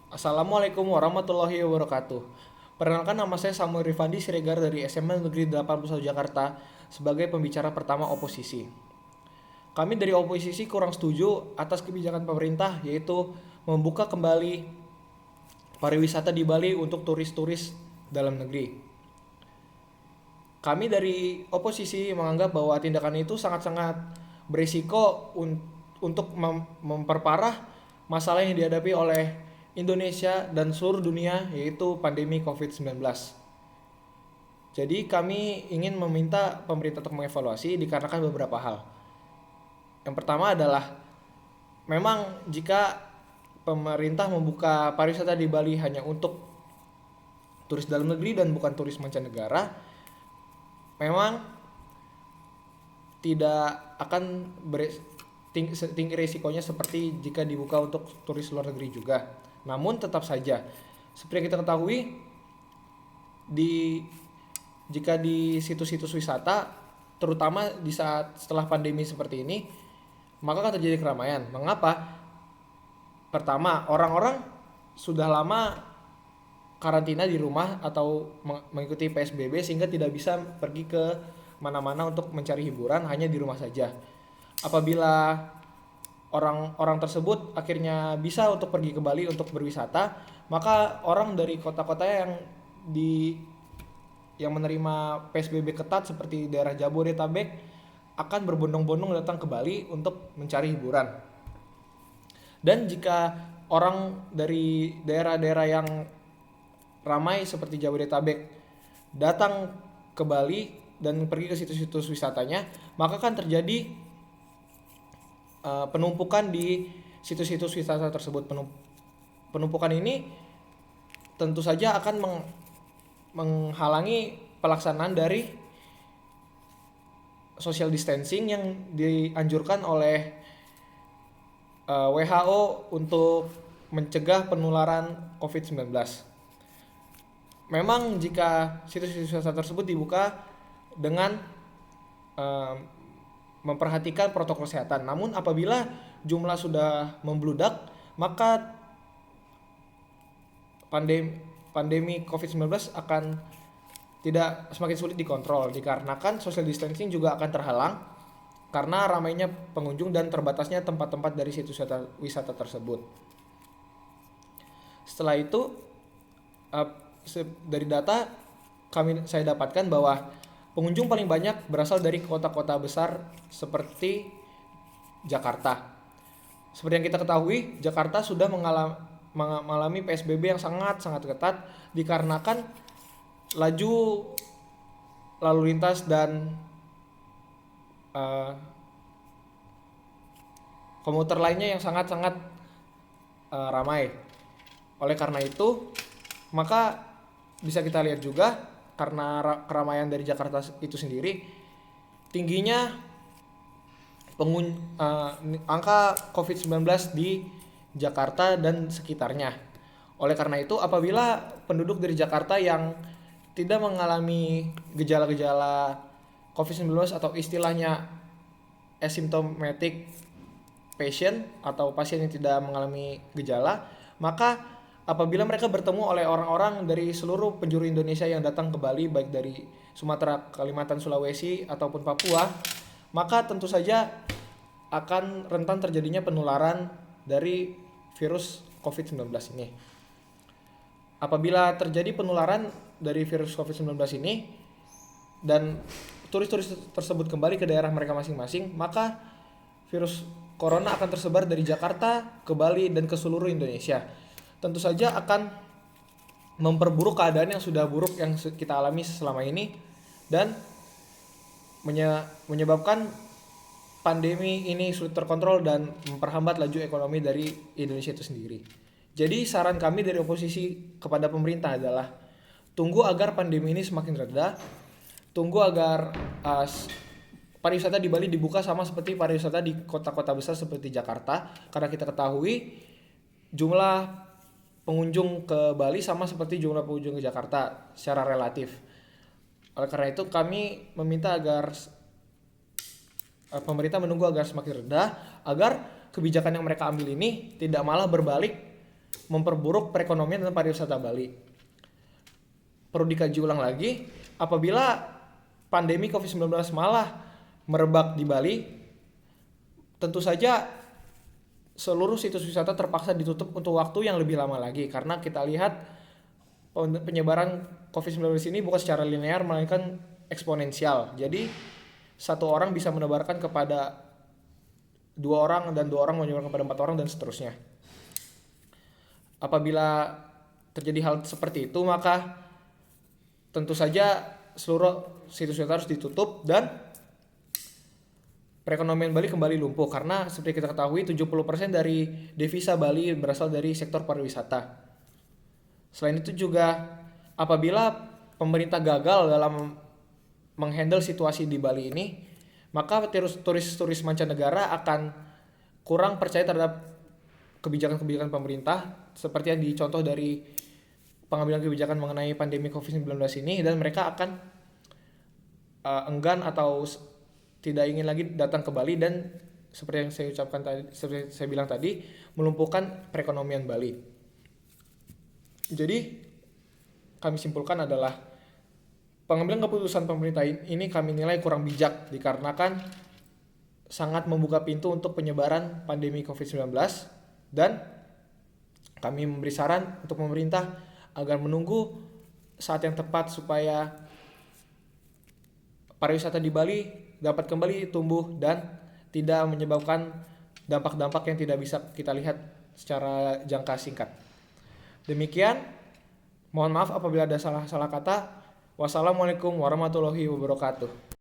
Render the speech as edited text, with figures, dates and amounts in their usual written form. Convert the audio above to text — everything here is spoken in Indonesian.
Assalamualaikum warahmatullahi wabarakatuh. Perkenalkan, nama saya Samuel Rifandi Siregar dari SMA Negeri 81 Jakarta sebagai pembicara pertama oposisi. Kami dari oposisi kurang setuju atas kebijakan pemerintah, yaitu membuka kembali pariwisata di Bali untuk turis-turis dalam negeri. Kami dari oposisi menganggap bahwa tindakan itu sangat-sangat berisiko untuk memperparah masalah yang dihadapi oleh Indonesia dan seluruh dunia, yaitu pandemi COVID-19. Jadi kami ingin meminta pemerintah untuk mengevaluasi dikarenakan beberapa hal. Yang pertama adalah, memang jika pemerintah membuka pariwisata di Bali hanya untuk turis dalam negeri dan bukan turis mancanegara, memang tidak akan tinggi risikonya seperti jika dibuka untuk turis luar negeri juga. Namun tetap saja, seperti yang kita ketahui, jika di situs-situs wisata, terutama di saat setelah pandemi seperti ini, maka akan terjadi keramaian. Mengapa? Pertama, orang-orang sudah lama karantina di rumah atau mengikuti PSBB sehingga tidak bisa pergi ke mana-mana untuk mencari hiburan, hanya di rumah saja. Apabila orang-orang tersebut akhirnya bisa untuk pergi ke Bali untuk berwisata, maka orang dari kota-kota yang menerima PSBB ketat seperti daerah Jabodetabek akan berbondong-bondong datang ke Bali untuk mencari hiburan. Dan jika orang dari daerah-daerah yang ramai seperti Jabodetabek datang ke Bali dan pergi ke situs-situs wisatanya, maka kan terjadi penumpukan di situs-situs wisata tersebut. Penumpukan ini tentu saja akan menghalangi pelaksanaan dari social distancing yang dianjurkan oleh WHO untuk mencegah penularan COVID-19. Memang jika situs-situs wisata tersebut dibuka dengan memperhatikan protokol kesehatan, namun apabila jumlah sudah membludak, maka pandemi COVID-19 akan tidak semakin sulit dikontrol, dikarenakan social distancing juga akan terhalang karena ramainya pengunjung dan terbatasnya tempat-tempat dari situs wisata tersebut. Setelah itu, dari data saya dapatkan bahwa pengunjung paling banyak berasal dari kota-kota besar seperti Jakarta. Seperti yang kita ketahui, Jakarta sudah mengalami PSBB yang sangat-sangat ketat dikarenakan laju lalu lintas dan komuter lainnya yang sangat-sangat ramai. Oleh karena itu, maka bisa kita lihat juga karena keramaian dari Jakarta itu sendiri, tingginya angka COVID-19 di Jakarta dan sekitarnya. Oleh karena itu, apabila penduduk dari Jakarta yang tidak mengalami gejala-gejala COVID-19 atau istilahnya asymptomatic patient atau pasien yang tidak mengalami gejala, maka apabila mereka bertemu oleh orang-orang dari seluruh penjuru Indonesia yang datang ke Bali, baik dari Sumatera, Kalimantan, Sulawesi ataupun Papua, maka tentu saja akan rentan terjadinya penularan dari virus COVID-19 ini. Apabila terjadi penularan dari virus COVID-19 ini dan turis-turis tersebut kembali ke daerah mereka masing-masing, maka virus corona akan tersebar dari Jakarta ke Bali dan ke seluruh Indonesia. Tentu saja akan memperburuk keadaan yang sudah buruk yang kita alami selama ini dan menyebabkan pandemi ini sulit terkontrol dan memperhambat laju ekonomi dari Indonesia itu sendiri. Jadi saran kami dari oposisi kepada pemerintah adalah tunggu agar pandemi ini semakin reda, tunggu agar pariwisata di Bali dibuka sama seperti pariwisata di kota-kota besar seperti Jakarta, karena kita ketahui jumlah pengunjung ke Bali sama seperti jumlah pengunjung ke Jakarta secara relatif. Oleh karena itu kami meminta agar pemerintah menunggu agar semakin rendah, agar kebijakan yang mereka ambil ini tidak malah berbalik memperburuk perekonomian dan pariwisata Bali. Perlu dikaji ulang lagi, apabila pandemi COVID-19 malah merebak di Bali, tentu saja seluruh situs wisata terpaksa ditutup untuk waktu yang lebih lama lagi, karena kita lihat penyebaran COVID-19 ini bukan secara linear melainkan eksponensial. Jadi satu orang bisa menebarkan kepada 2 orang dan 2 orang menyebarkan kepada 4 orang dan seterusnya. Apabila terjadi hal seperti itu, maka tentu saja seluruh situs wisata harus ditutup dan perekonomian Bali kembali lumpuh, karena seperti kita ketahui 70% dari devisa Bali berasal dari sektor pariwisata. Selain itu juga apabila pemerintah gagal dalam menghandle situasi di Bali ini, maka turis mancanegara akan kurang percaya terhadap kebijakan-kebijakan pemerintah seperti yang dicontoh dari pengambilan kebijakan mengenai pandemi COVID-19 ini, dan mereka akan enggan atau tidak ingin lagi datang ke Bali, dan seperti yang saya ucapkan tadi, seperti saya bilang tadi, melumpuhkan perekonomian Bali. Jadi kami simpulkan adalah pengambilan keputusan pemerintah ini kami nilai kurang bijak dikarenakan sangat membuka pintu untuk penyebaran pandemi COVID-19, dan kami memberi saran untuk pemerintah agar menunggu saat yang tepat supaya pariwisata di Bali dapat kembali tumbuh dan tidak menyebabkan dampak-dampak yang tidak bisa kita lihat secara jangka singkat. Demikian, mohon maaf apabila ada salah-salah kata. Wassalamualaikum warahmatullahi wabarakatuh.